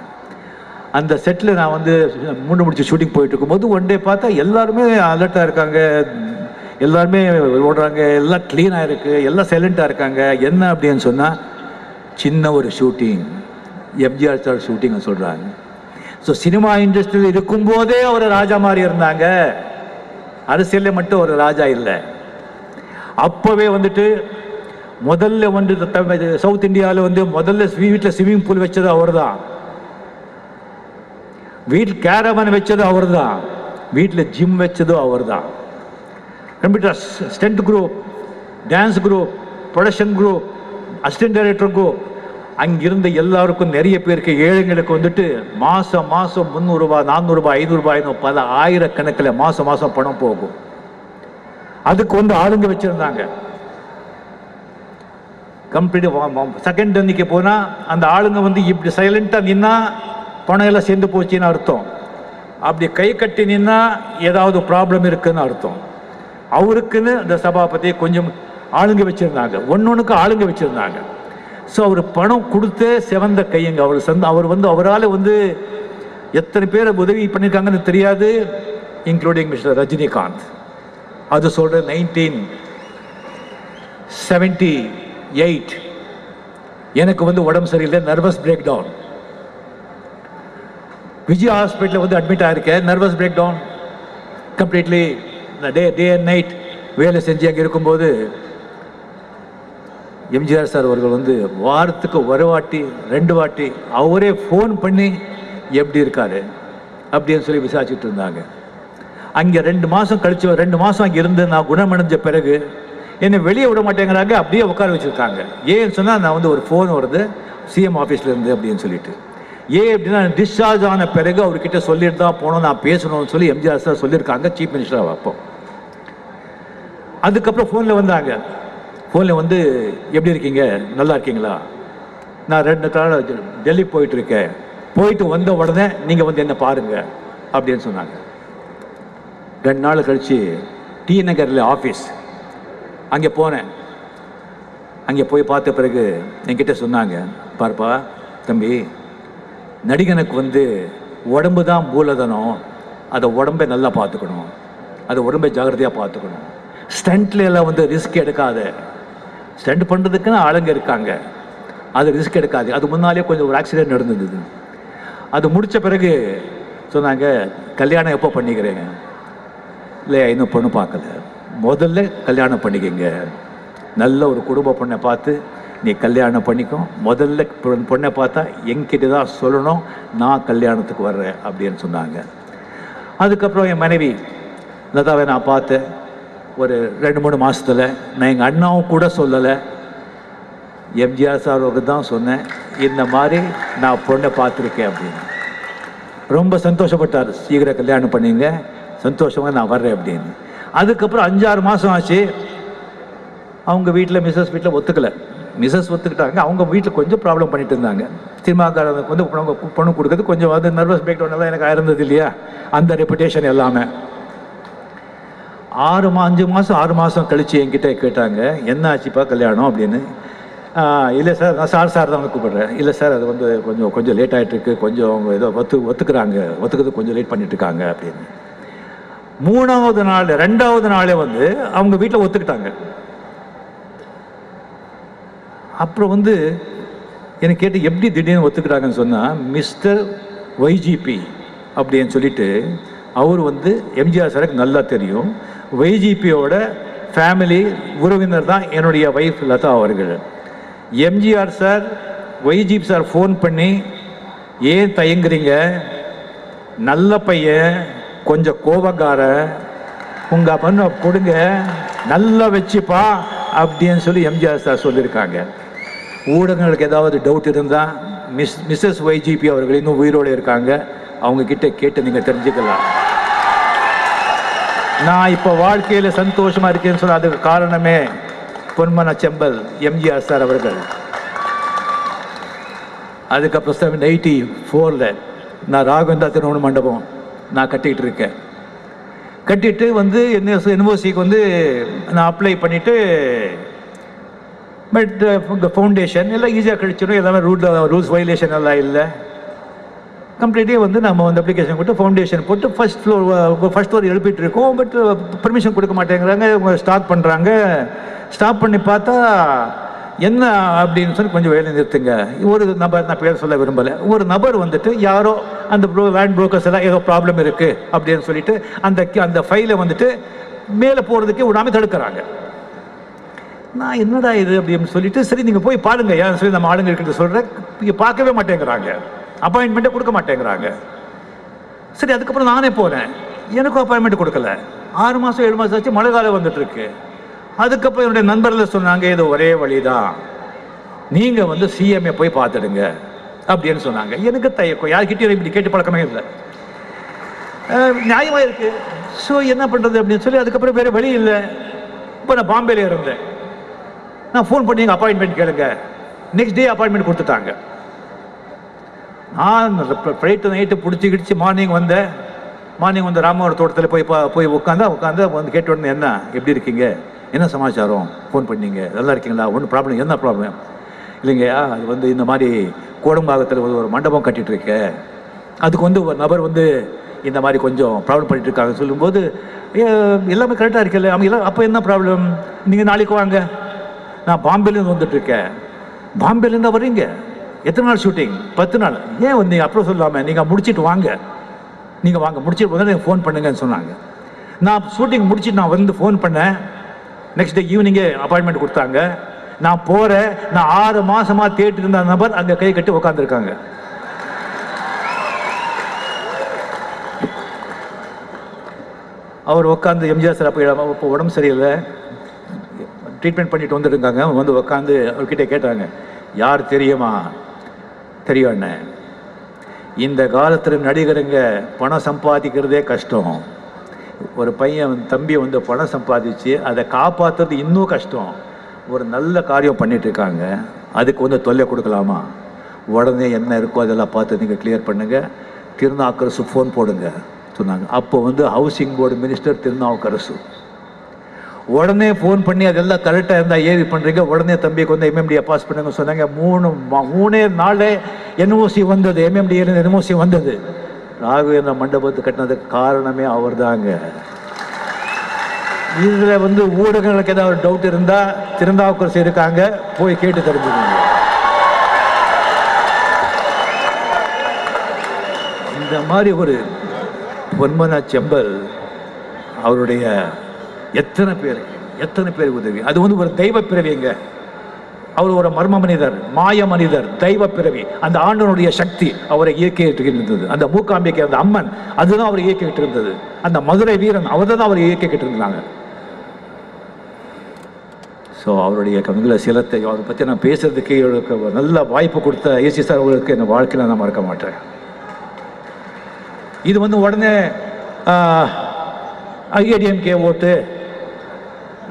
அந்த செட்டில் நான் வந்து முன்று முடிச்சு ஷூட்டிங் போயிட்டு இருக்கும்போது ஒன் டே பார்த்தா எல்லாருமே அலர்ட்டாக இருக்காங்க, எல்லாருமே ஓடுறாங்க, எல்லாம் க்ளீனாக இருக்குது, எல்லாம் சைலண்ட்டாக இருக்காங்க. என்ன அப்படின்னு சொன்னால் சின்ன ஒரு ஷூட்டிங், எம்ஜிஆர் சார் ஷூட்டிங் சொல்கிறாங்க. ஸோ சினிமா இண்டஸ்ட்ரியில் இருக்கும்போதே ஒரு ராஜா மாதிரி இருந்தாங்க, அரசியலில் மட்டும் ஒரு ராஜா இல்லை. அப்போவே வந்துட்டு முதல்ல வந்து சவுத் இந்தியாவில் வந்து முதல்ல வீட்டில் ஸ்விம்மிங் பூல் வச்சது அவர் தான், வீட்டில் கேரவன் வச்சது அவர் தான், வீட்டில் ஜிம் வச்சதும் அவர் தான். Computer stunt group, dance group, production group, assistant director group, அங்கிருந்த எல்லாருக்கும் நிறைய பேருக்கு ஏழைங்களுக்கு வந்துட்டு மாதம் 300 ரூபாய் 400 ரூபாய் 500 ரூபாய்னு பல ஆயிரக்கணக்கில் மாதம் பணம் போகும். அதுக்கு வந்து ஆளுங்க வச்சிருந்தாங்க. கம்ப்ளீட் செகண்ட் அன்னைக்கு போனால் அந்த ஆளுங்க வந்து இப்படி சைலண்டாக நின்னா பணம் எல்லாம் சேர்ந்து போச்சுன்னு அர்த்தம். அப்படி கை கட்டி நின்னா ஏதாவது ப்ராப்ளம் இருக்குன்னு அர்த்தம். அவருக்குன்னு அந்த சபாபதி கொஞ்சம் ஆளுங்க வச்சிருந்தாங்க, ஒன்னொன்னுக்கு ஆளுங்க வச்சிருந்தாங்க. ஸோ அவர் பணம் கொடுத்தே செவந்த கையங்க. அவர் வந்து அவரால் வந்து எத்தனை பேரை உதவி பண்ணியிருக்காங்கன்னு தெரியாது, இன்க்ளூடிங் மிஸ்டர் ரஜினிகாந்த். அது சொல்ற 1978 எனக்கு வந்து உடம்பு சரியில்லை, நர்வஸ் பிரேக் டவுன். விஜய் ஹாஸ்பிட்டலில் வந்து அட்மிட் ஆயிருக்கேன், nervous breakdown completely. Day and night வேலை செஞ்சு அங்கே இருக்கும்போது எம்ஜிஆர் சார் அவர்கள் வந்து வாரத்துக்கு ஒரு வாட்டி 2 வாட்டி அவரே ஃபோன் பண்ணி எப்படி இருக்காரு அப்படின்னு சொல்லி விசாரிச்சுட்டு இருந்தாங்க. அங்கே 2 மாதம் கழிச்சு 2 மாதம் அங்கே இருந்து நான் குணமடைஞ்ச பிறகு என்னை வெளியே விட மாட்டேங்கிறாங்க, அப்படியே உட்கார வச்சுருக்காங்க. ஏன்னு சொன்னால் நான் வந்து ஒரு ஃபோன் வருது சிஎம் ஆஃபீஸில் இருந்து அப்படின்னு சொல்லிட்டு. ஏன் அப்படின்னா டிஸ்சார்ஜ் ஆன பிறகு அவர்கிட்ட சொல்லிட்டு தான் போனோம், நான் பேசணும்னு சொல்லி எம்ஜிஆர் சார் சொல்லியிருக்காங்க, சீஃப் மினிஸ்டர் அப்போ. அதுக்கப்புறம் ஃபோனில் வந்தாங்க. ஃபோனில் வந்து எப்படி இருக்கீங்க, நல்லா இருக்கீங்களா, நான் 2 நாள் டெல்லி போயிட்டு இருக்கேன், போயிட்டு வந்த உடனே நீங்கள் வந்து என்ன பாருங்க அப்படின்னு சொன்னாங்க. 2 நாள் கழிச்சு டி நகரில் ஆஃபீஸ் அங்கே போனேன். அங்கே போய் பார்த்த பிறகு என்கிட்ட சொன்னாங்க, பார்ப்பா தம்பி, நடிகனுக்கு வந்து உடம்பு தான் மூலதனம், அதை உடம்பை நல்லா பார்த்துக்கணும், அதை உடம்பை ஜாகிரதையாக பார்த்துக்கணும். ஸ்டண்ட்ல எல்லாம் வந்து ரிஸ்க் எடுக்காத, ஸ்டண்ட் பண்ணுறதுக்குன்னு ஆளுங்க இருக்காங்க, அது ரிஸ்க் எடுக்காது. அது முன்னாலே கொஞ்சம் ஒரு ஆக்சிடென்ட் நடந்தது. அது முடித்த பிறகு சொன்னாங்க, கல்யாணம் எப்போ பண்ணிக்கிறேங்க? இல்லை, இன்னும் பொண்ணு பார்க்கல, முதல்ல கல்யாணம் பண்ணிக்கங்க, நல்ல ஒரு குடும்ப பொண்ணை பார்த்து நீ கல்யாணம் பண்ணிக்கும், முதல்ல பொண்ணை பார்த்தா என்கிட்ட தான் சொல்லணும், நான் கல்யாணத்துக்கு வர்றேன் அப்படின்னு சொன்னாங்க. அதுக்கப்புறம் என் மனைவி லதாவை நான் பார்த்தேன். ஒரு 2-3 மாதத்தில் நான் எங்கள் அண்ணாவும் கூட சொல்லலை, எம்ஜிஆர் சாருக்கு தான் சொன்னேன், இந்த மாதிரி நான் பொண்ணை பார்த்துருக்கேன் அப்படின்னு. ரொம்ப சந்தோஷப்பட்டார், சீக்கிரம் கல்யாணம் பண்ணிங்க, சந்தோஷமாக நான் வர்றேன் அப்படின்னு. அதுக்கப்புறம் 5-6 மாதம் ஆச்சு. அவங்க வீட்டில் மிஸ்ஸஸ் வீட்டில் ஒத்துக்கலை. மிஸ்ஸஸ் ஒத்துக்கிட்டாங்க, அவங்க வீட்டில் கொஞ்சம் ப்ராப்ளம் பண்ணிட்டு இருந்தாங்க. சினிமாக்காரங்க வந்து பொண்ணு கொடுக்குறது கொஞ்சம் அது நர்வஸ் பேக்ரவுண்ட் எல்லாம் எனக்கு இருந்தது இல்லையா, அந்த ரெப்புடேஷன் எல்லாமே. 5 மாதம் கழித்து என்கிட்ட கேட்டாங்க, என்ன ஆச்சுப்பா கல்யாணம் அப்படின்னு. இல்லை சார், நான் சார் தான் கூப்பிட்றேன். இல்லை சார், அது வந்து கொஞ்சம் லேட் ஆகிட்டுருக்கு, கொஞ்சம் அவங்க ஏதோ ஒத்துக்கிறது கொஞ்சம் லேட் பண்ணிட்டுருக்காங்க அப்படின்னு. 3வது நாள் 2வது நாளே வந்து அவங்க வீட்டில் ஒத்துக்கிட்டாங்க. அப்புறம் வந்து எனக்கு கேட்டு எப்படி திடீர்னு ஒத்துக்கிட்டாங்கன்னு சொன்னால், மிஸ்டர் ஒய்ஜிபி அப்படின்னு சொல்லிட்டு அவர் வந்து எம்ஜிஆர் சாருக்கு நல்லா தெரியும். ஒய்ஜிபியோட ஃபேமிலி உறவினர் தான் என்னுடைய வைஃப் லதா அவர்கள். MGR sir YGP sir phone பண்ணி, ஏன் தயங்குறீங்க, நல்ல பையன், கொஞ்சம் கோபக்கார, உங்கள் பொண்ணை கொடுங்க, நல்லா வச்சுப்பா அப்படின்னு சொல்லி எம்ஜிஆர் சார் சொல்லியிருக்காங்க. ஊடகங்களுக்கு ஏதாவது டவுட் இருந்தால் மிஸ்ஸஸ் ஒய்ஜிபி அவர்கள் இன்னும் உயிரோடு இருக்காங்க, அவங்கக்கிட்ட கேட்டு நீங்கள் தெரிஞ்சுக்கலாம். நான் இப்போ வாழ்க்கையில் சந்தோஷமாக இருக்கேன்னு சொல்ல அதுக்கு காரணமே பொன்மன செம்பல் எம்ஜிஆர் சார் அவர்கள். அதுக்கப்புறம் 1984 நான் ராகவேந்திரா திருமண மண்டபம் நான் கட்டிகிட்டு இருக்கேன். கட்டிட்டு வந்து யூனிவர்சிட்டிக்கு வந்து நான் அப்ளை பண்ணிவிட்டு, பட் ஃபவுண்டேஷன் எல்லாம் ஈஸியாக கழிச்சிடும், எல்லாமே ரூல்ஸ் வயலேஷன் எல்லாம் இல்லை. கம்ப்ளீட்டாக வந்து நம்ம வந்து அப்ளிகேஷன் கொடுத்து ஃபவுண்டேஷன் போட்டு ஃபர்ஸ்ட் ஃப்ளோர் எழுப்பிட்டு இருக்கோம். பட் பெர்மிஷன் கொடுக்க மாட்டேங்கிறாங்க, ஸ்டார்ட் பண்ணுறாங்க. ஸ்டாப் பண்ணி பார்த்தா என்ன அப்படின்னு சொல்லி கொஞ்சம் வேலை நிறுத்துங்க. ஒரு நபர், நான் பேர் சொல்ல விரும்பலை, ஒரு நபர் வந்துட்டு யாரோ அந்த லேண்ட் புரோக்கர்ஸ் எல்லாம் ஏதோ ப்ராப்ளம் இருக்குது அப்படின்னு சொல்லிட்டு அந்த ஃபைலை வந்துட்டு மேலே போகிறதுக்கே விடாமல் தடுக்கிறாங்க. நான் என்னடா இது அப்படின்னு சொல்லிட்டு, சரி நீங்கள் போய் பாருங்க ஏன்னு சொல்லி நம்ம ஆளுங்க இருக்கிறது சொல்கிறேன். இங்கே பார்க்கவே மாட்டேங்கிறாங்க, அப்பாயின்மெண்ட்டே கொடுக்க மாட்டேங்கிறாங்க. சரி, அதுக்கப்புறம் நானே போனேன், எனக்கும் அப்பாயின்மெண்ட் கொடுக்கல. 6 மாதம் 7 மாதம் ஆச்சு, மழை காலம் வந்துட்டுருக்கு. அதுக்கப்புறம் என்னுடைய நண்பர்கள் சொன்னாங்க, இது ஒரே வழி தான், நீங்கள் வந்து சிஎம்ஏ போய் பார்த்துடுங்க அப்படின்னு சொன்னாங்க. எனக்கு தயக்கம், யார்கிட்டையும் இப்படி கேட்டு பழக்கமே இல்லை, நியாயமாக இருக்குது. ஸோ என்ன பண்ணுறது அப்படின்னு சொல்லி அதுக்கப்புறம் வேறு வழி இல்லை. இப்போ நான் பாம்பேல இருந்தேன். நான் ஃபோன் பண்ணி எங்கள் அப்பாயின்மெண்ட் கேளுங்க. நெக்ஸ்ட் டே அப்பாயின்மெண்ட் கொடுத்துட்டாங்க. நான் ஃப்ளைட்டு நைட்டு பிடிச்சி கிடிச்சு மார்னிங் வந்து ராமவர் தோட்டத்தில் போய் உட்காந்து வந்து கேட்டு உடனே, என்ன எப்படி இருக்கீங்க, என்ன சமாச்சாரம், ஃபோன் பண்ணீங்க, நல்லா இருக்கீங்களா, ஒன்றும் ப்ராப்ளம், என்ன ப்ராப்ளம்? இல்லைங்கய்யா, அது வந்து இந்த மாதிரி கோடம்பாக்கத்தில் ஒரு மண்டபம் கட்டிகிட்ருக்கேன், அதுக்கு வந்து ஒரு நபர் வந்து இந்த மாதிரி கொஞ்சம் ப்ராப்ளம் பண்ணிட்டு இருக்காங்க சொல்லும்போது, எல்லாமே கரெக்டாக இருக்குல்ல, அவங்க எல்லாம் அப்போ என்ன ப்ராப்ளம், நீங்கள் நாளைக்கு வாங்க, நான் பாம்பேலேருந்து வந்துட்டுருக்கேன். பாம்பேலேருந்து வர்றீங்க, எத்தனை நாள் ஷூட்டிங்? 10 நாள். ஏன் வந்தீங்க அப்புறம் சொல்லாமல், நீங்கள் முடிச்சுட்டு வாங்க, முடிச்சுட்டு வந்து நீங்கள் ஃபோன் பண்ணுங்கன்னு சொன்னாங்க. நான் ஷூட்டிங் முடிச்சுட்டு நான் வந்து ஃபோன் பண்ணேன். நெக்ஸ்ட் டே ஈவினிங்கே அப்பாயின்மெண்ட் கொடுத்தாங்க. நான் போகிறேன். நான் 6 மாதமாக தேடிட்டு இருந்த நபர் அங்கே கை கட்டி உட்காந்துருக்காங்க. அவர் உட்காந்து, எம்ஜிஆர் சார் அப்போ உடம்பு சரியில்லை, ட்ரீட்மெண்ட் பண்ணிட்டு வந்துருக்காங்க. வந்து உட்காந்து அவர்கிட்ட கேட்டாங்க, யார் தெரியுமா? தெரியும் அண்ணன். இந்த காலத்தில் நடிகருங்க பணம் சம்பாதிக்கிறதே கஷ்டம். ஒரு பையன் தம்பி வந்து பணம் சம்பாதிச்சு அதை காப்பாற்றுறது இன்னும் கஷ்டம். ஒரு நல்ல காரியம் பண்ணிட்டு இருக்காங்க, அதுக்கு வந்து தொல்லை கொடுக்கலாமா? உடனே என்ன இருக்கோ அதெல்லாம் பார்த்து நீங்கள் கிளியர் பண்ணுங்கள், திருநாவுக்கரசு ஃபோன் போடுங்க சொன்னாங்க. அப்போ வந்து ஹவுசிங் போர்டு மினிஸ்டர் திருநாவுக்கரசு உடனே ஃபோன் பண்ணி அதெல்லாம் கரெக்டாக இருந்தால் ஏவி பண்ணுறீங்க, உடனே தம்பிக்கு வந்து எம்எம்டியை பாஸ் பண்ணுங்க சொன்னாங்க. மூணே நாளே என்ஓசி வந்தது, எம்எம்டிஏ என்ஓசி வந்தது. ராகவேந்திர மண்டபத்தை கட்டினதுக்கு காரணமே அவர் தாங்க. இதில் வந்து ஊடகங்களுக்கு ஏதாவது டவுட் இருந்தால் திருநாவுக்கரசு இருக்காங்க, போய் கேட்டு தெரிஞ்சுக்கோங்க. இந்த மாதிரி ஒரு பொன்மன செம்பல் அவருடைய எத்தனை பேர் உதவி. அது வந்து ஒரு தெய்வ பிறவிங்க. அவர் ஒரு மர்ம மனிதர், மாய மனிதர், தெய்வ பிறவி. அந்த ஆண்டவனுடைய சக்தி அவரை இயக்கிட்டு இருந்தது. அந்த மூக்காம்பிக்கை, அந்த அம்மன், அதுதான் அவரை இயக்கிட்டு இருந்தது. அந்த மதுரை வீரன் அவர் தான் அவரை இயக்கிட்டு இருந்தாங்க. ஸோ அவருடைய கண்களை சிலத்தை அவரை பற்றி நான் பேசுறதுக்கு ஒரு நல்ல வாய்ப்பு கொடுத்த ஏசி சார் அவர்களுக்கு என் வாழ்க்கையில் நான் மறக்க மாட்டேன். இது வந்து உடனே ஐஏடிஎம்கே ஓட்டு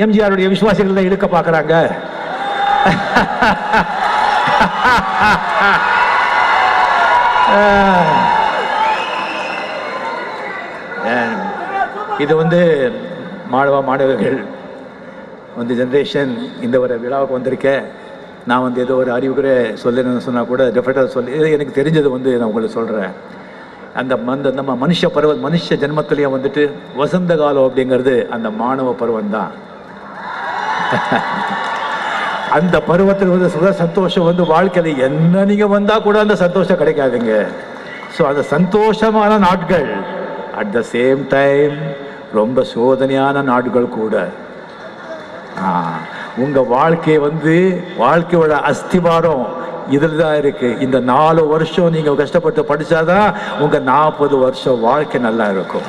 எம்ஜிஆருடைய விசுவாசிகள் தான் இழுக்க பார்க்குறாங்க. இது வந்து மாணவர்கள் வந்து ஜென்ரேஷன் இந்த ஒரு விழாவுக்கு வந்திருக்கேன். நான் வந்து ஏதோ ஒரு அறிவுரை சொல்லணும்னு சொன்னால் கூட டெஃபினட்டாக சொல்லி எனக்கு தெரிஞ்சது வந்து நான் உங்களுக்கு சொல்கிறேன். நம்ம மனுஷ ஜென்மத்திலையும் வந்துட்டு வசந்த காலம் அப்படிங்கிறது அந்த மாணவ பருவம் தான். அந்த பருவத்தில் வந்து சுக சந்தோஷம் வந்து வாழ்க்கையில் என்ன நீங்கள் வந்தால் கூட அந்த சந்தோஷம் கிடைக்காதுங்க. ஸோ அந்த சந்தோஷமான நாட்கள் அட் த சேம் டைம் ரொம்ப சோதனையான நாட்கள் கூட. உங்கள் வாழ்க்கையை வந்து வாழ்க்கையோட அஸ்திவாரம் இதில் தான் இருக்கு. இந்த 4 வருஷம் நீங்கள் கஷ்டப்பட்டு படித்தாதான் உங்கள் 40 வருஷம் வாழ்க்கை நல்லா இருக்கும்.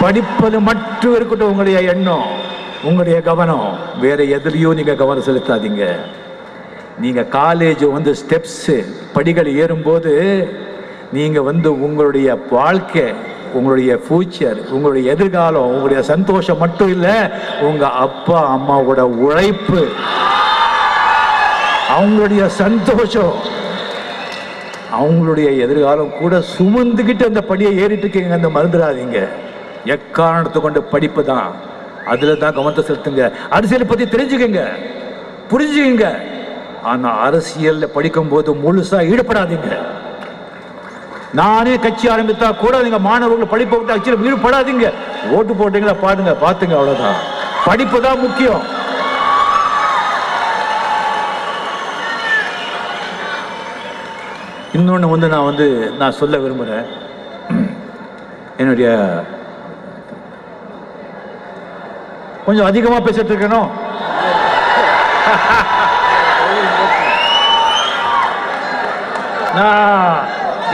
படிப்பது மட்டும் இருக்கட்டும் உங்களுடைய எண்ணம், உங்களுடைய கவனம். வேற எதுலையும் நீங்கள் கவனம் செலுத்தாதீங்க. நீங்கள் காலேஜ் வந்து ஸ்டெப்ஸு படிகள் ஏறும்போது நீங்கள் வந்து உங்களுடைய வாழ்க்கை, உங்களுடைய ஃபியூச்சர், உங்களுடைய எதிர்காலம், உங்களுடைய சந்தோஷம் மட்டும் இல்லை, உங்கள் அப்பா அம்மாவோட உழைப்பு, அவங்களுடைய சந்தோஷம், அவங்களுடைய எதிர்காலம் கூட சுமந்துக்கிட்டு அந்த படியை ஏறிட்டு இருக்கீங்க. அந்த மறந்துடாதீங்க. எக்காரணத்தை கொண்டு படிப்பு தான், அதில் தான் கவனத்தை செலுத்துங்க. அரசியலை பற்றி தெரிஞ்சுக்கங்க, புரிஞ்சுக்கங்க. ஆனால் அரசியலில் படிக்கும்போது முழுசாக ஈடுபடாதீங்க. நானே கட்சி ஆரம்பித்தா கூட நீங்க மாணவர்கள் படிப்பை விட்டு ஆக்சுவலி ஈடுபடாதீங்க. ஓட்டு போட்டீங்களா பார்த்துங்க, அவ்வளவுதான். படிப்பு தான் முக்கியம். இன்னொன்று வந்து நான் சொல்ல விரும்புகிறேன். என்னுடைய கொஞ்சம் அதிகமாக பேசிட்டு இருக்கணும்.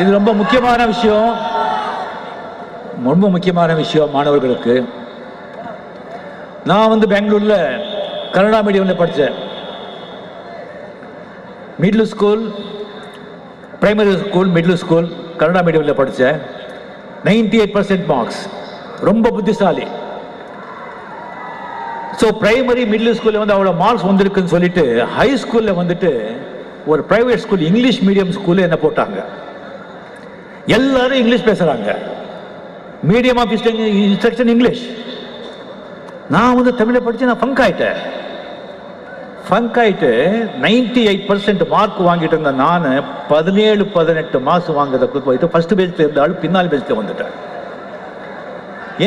இது ரொம்ப முக்கியமான விஷயம் மாணவர்களுக்கு. நான் வந்து பெங்களூர்ல கன்னடா மீடியம்ல படித்தேன். Middle school, primary school, middle school Kannada மீடியம்ல படித்தேன். 98% மார்க்ஸ், ரொம்ப புத்திசாலி. ஸோ பிரைமரி மிடில் ஸ்கூல்ல வந்து அவ்வளோ மார்க்ஸ் வந்திருக்குன்னு சொல்லிட்டு ஹை ஸ்கூல்ல வந்துட்டு ஒரு பிரைவேட் ஸ்கூல் இங்கிலீஷ் மீடியம் ஸ்கூல்ல என்ன போட்டாங்க. எல்லாரும் இங்கிலீஷ் பேசுறாங்க. Medium of instruction English. நான் வந்து தமிழை படிச்சு நான் ஃபங்க் ஆயிட்டேன். 98% மார்க் வாங்கிட்டு இருந்த நான் 17-18 மார்க்ஸ் வாங்குறதுக்கு போயிட்டு ஃபர்ஸ்ட் பேஜ்ல இருந்தாலும் பின்னால் பேஜ்ல வந்துட்டேன்.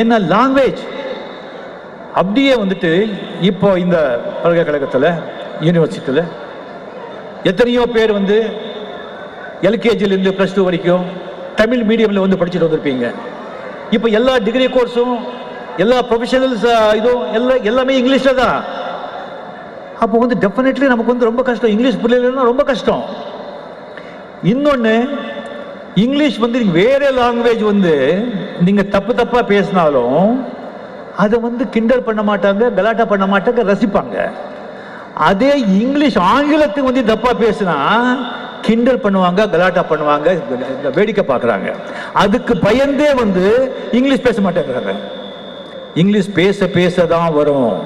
என்ன லாங்குவேஜ் அப்படியே வந்துட்டு இப்போ இந்த பல்கலைக்கழகத்தில், யூனிவர்சிட்டியில் எத்தனையோ பேர் வந்து எல்கேஜிலேருந்து +2 வரைக்கும் தமிழ் மீடியமில் வந்து படிச்சுட்டு வந்திருப்பீங்க. இப்போ எல்லா டிகிரி கோர்ஸும், எல்லா ப்ரொஃபஷனல்ஸ் இதுவும் எல்லாமே இங்கிலீஷில் தான். அப்போ வந்து டெஃபினெட்லி நமக்கு வந்து ரொம்ப கஷ்டம். இங்கிலீஷ் புரியலைன்னா ரொம்ப கஷ்டம். இன்னொன்று, இங்கிலீஷ் வந்து வேற லாங்குவேஜ் வந்து நீங்கள் தப்பாக பேசினாலும் அதை வந்து கிண்டல் பண்ண மாட்டாங்க, கலாட்டா பண்ண மாட்டாங்க, ரசிப்பாங்க. அதே இங்கிலீஷ் ஆங்கிலத்துக்கு வந்து தப்பா பேசினா கிண்டல் பண்ணுவாங்க, கலாட்டா பண்ணுவாங்க, வேடிக்கை பார்க்குறாங்க. அதுக்கு பயந்தே வந்து இங்கிலீஷ் பேச மாட்டேங்கிறாங்க. இங்கிலீஷ் பேச பேசதான் வரும்,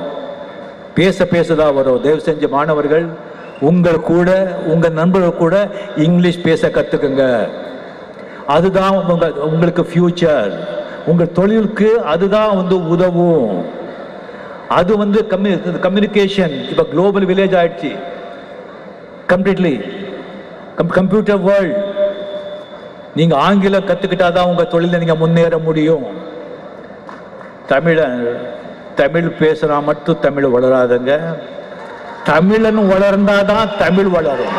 பேச பேசதான் வரும். தயவு செஞ்ச மாணவர்கள், உங்கள் கூட உங்கள் நண்பர்கள் கூட இங்கிலீஷ் பேச கற்றுக்குங்க. அதுதான் உங்களுக்கு ஃபியூச்சர். உங்கள் தொழிலுக்கு அதுதான் வந்து உதவும். அது வந்து கம்யூனிகேஷன் இப்போ குளோபல் வில்லேஜ் ஆயிடுச்சு, கம்ப்ளீட்லி கம்ப்யூட்டர் வேர்ல்ட். நீங்கள் ஆங்கிலம் கற்றுக்கிட்டாதான் உங்கள் தொழிலில் நீங்கள் முன்னேற முடியும். தமிழ் பேசுனா மட்டும் தமிழ் வளராதுங்க. தமிழன் வளர்ந்தாதான் தமிழ் வளரும்.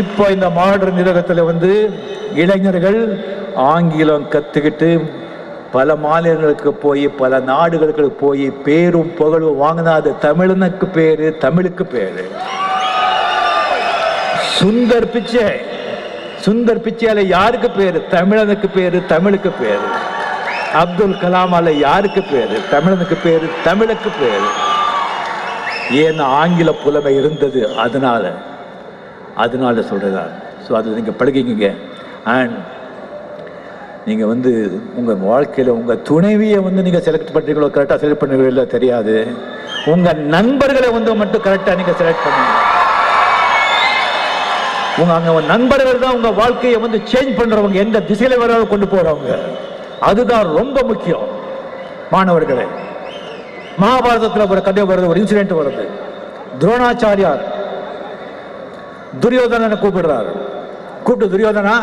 இப்போ இந்த மாடர்ன் உலகத்தில் வந்து இளைஞர்கள் ஆங்கிலம் கற்றுக்கிட்டு பல மாநிலங்களுக்கு போய் பல நாடுகளுக்கு போய் பேரும் புகழும் வாங்கினா அது தமிழனுக்கு பேரு, தமிழுக்கு பேரு. சுந்தர் பிச்சையால யாருக்கு பேரு? தமிழனுக்கு பேரு, தமிழுக்கு பேரு. அப்துல் கலாமால யாருக்கு பேரு? தமிழனுக்கு பேரு, தமிழுக்கு பேரு. ஏன்னா ஆங்கில புலமை இருந்தது, அதனால சொல்றதா. ஸோ அது நீங்க பழகிங்க. அண்ட் நீங்க வந்து உங்க வாழ்க்கையில உங்க துணைவியை வந்து நீங்க செலக்ட் பண்றீங்களோ, கரெக்டா செலக்ட் பண்ணுவீங்களோ தெரியாது. உங்க நண்பர்களை வந்து மட்டும் கரெக்டா நீங்க செலக்ட் பண்ணுங்க. உங்க நண்பர்கள் தான் உங்க வாழ்க்கையை வந்து சேஞ்ச் பண்றவங்க, எந்த திசையில வர கொண்டு போறவங்க. அதுதான் ரொம்ப முக்கியம். மாணவர்களே, மகாபாரதத்தில் ஒரு கதை வருது, ஒரு இன்சிடென்ட் வருது. துரோணாச்சாரியார் துரியோதனனை கூப்பிடுறாரு. கூப்பிட்டு, துரியோதனா,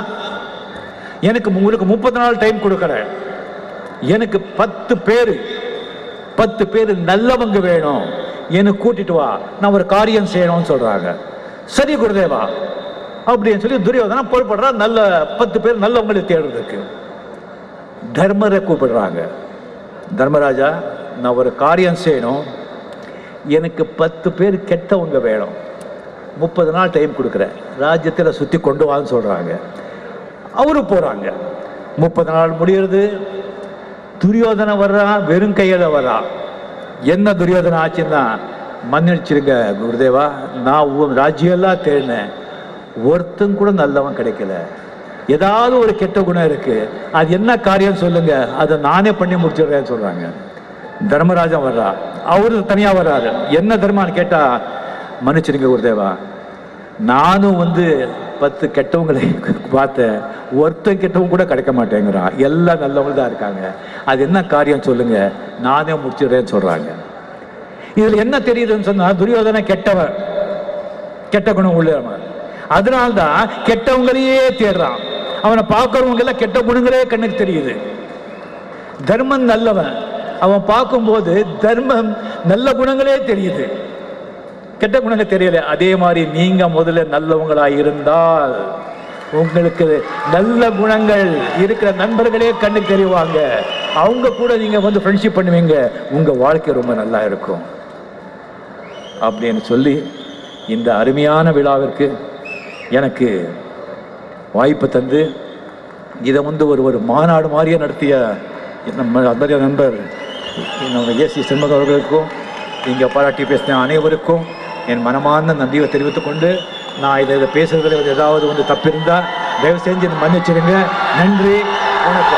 எனக்கு உங்களுக்கு 30 நாள் டைம் கொடுக்கிறேன். எனக்கு 10 பேர் நல்லவங்க வேணும், எனக்கு கூட்டிட்டு வா, நான் ஒரு காரியம் செய்யணும்னு சொல்றாங்க. சரி குருதேவா அப்படின்னு சொல்லி துரியோதனா பொறுப்படுறா. நல்ல 10 பேர் நல்லவங்களை தேடுறதுக்கு தர்மரை கூப்பிடுறாங்க. தர்மராஜா, நான் ஒரு காரியம் செய்யணும், எனக்கு 10 பேர் கெட்டவங்க வேணும், 30 நாள் டைம் கொடுக்குறேன், ராஜ்யத்தில் சுற்றி கொண்டு வான்னு சொல்கிறாங்க. அவரு போகிறாங்க. 30 நாள் முடிகிறது. துரியோதனை வர்றா, வெறும் கையில் வர்றா. என்ன துரியோதனை ஆச்சுன்னா, மன்னிச்சிருங்க குருதேவா, நான் ராஜ்யெல்லாம் தேடினேன், ஒருத்தன் கூட நல்லவன் கிடைக்கல, ஏதாவது ஒரு கெட்ட குணம் இருக்கு, அது என்ன காரியம் சொல்லுங்க, அதை நானே பண்ணி முடிச்சிடுறேன்னு சொல்றாங்க. தர்மராஜன் வர்றா, அவரு தனியா வர்றாரு. என்ன தர்மான்னு கேட்டா, மன்னிச்சிருங்க குருதேவா, நானும் வந்து 10 கெட்டவங்களை பார்த்தேன், ஒருத்தன் கெட்டவங்க கூட கிடைக்க மாட்டேங்கிறான், எல்லாம் நல்லவங்க தான் இருக்காங்க, அது என்ன காரியம் சொல்லுங்க, நானே முடிச்சிடுறேன்னு சொல்றாங்க. இதுல என்ன தெரியுதுன்னு சொன்னா, துரியோதனை கெட்டவன், கெட்ட குணம் உள்ளவன். அதனால்தான் கெட்டவங்களையே தேடுறான். அவனை பார்க்கறவங்க எல்லாம் கெட்ட குணங்களே கண்ணுக்கு தெரியுது. தர்மன் நல்லவன், அவன் பார்க்கும்போது தர்மம் நல்ல குணங்களே தெரியுது, கெட்ட குணங்கள் தெரியல. அதே மாதிரி நீங்க முதல்ல நல்லவங்களா இருந்தால் உங்களுக்கு நல்ல குணங்கள் இருக்கிற நண்பர்களே கண்ணுக்கு தெரிவாங்க. அவங்க கூட நீங்க வந்து ஃப்ரெண்ட்ஷிப் பண்ணுவீங்க, உங்க வாழ்க்கை ரொம்ப நல்லா இருக்கும் அப்படின்னு சொல்லி இந்த அருமையான விழாவிற்கு எனக்கு வாய்ப்பு தந்து இதை வந்து ஒரு மாநாடு மாதிரியே நடத்திய நம்ம அன்பரிய நண்பர் நம்ம ஏசி செண்பகம் அவர்களுக்கும், இங்கே பாராட்டி பேசின அனைவருக்கும் என் மனமார்ந்த நன்றியை தெரிவித்துக் கொண்டு, நான் இதை பேசுறதுல ஏதாவது வந்து தப்பு இருந்தால் தயவு செஞ்சு மன்னிச்சிடுங்க. நன்றி, வணக்கம்.